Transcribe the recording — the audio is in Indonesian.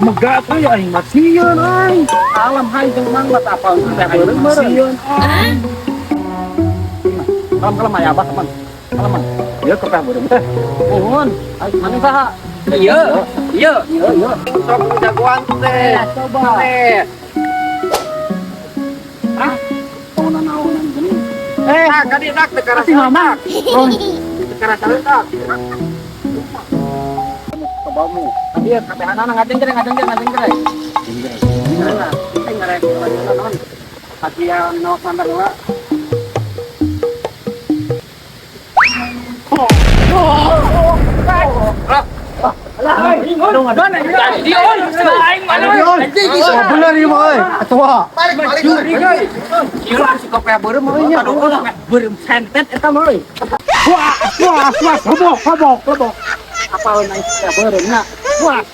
Megah tuh ya aing mah sieun aing. Alam hai jeung mang mah apal teh beureum sieun. Kalem aya abah teman. Kalem. Ieu ke teh beureum teh. Nuhun. Aing mana saha? Ieu. Ieu. Ieu. Sok jagoan teh. Coba. Ah, naon-naonan gini. Kadi dak teu karasa. Si mama. Oh. Teu karasa tak. Kamu. Dia kabehanana ngadeng kere. Nah, ini ngarek naon. Hadiah no sandarwa. Bener ieu mah euy. Atua. Ieu si kopi beureum mah nya. Beureum sentet eta mah euy. Wah, lebok. Apal naik kopi beureum na. Wah.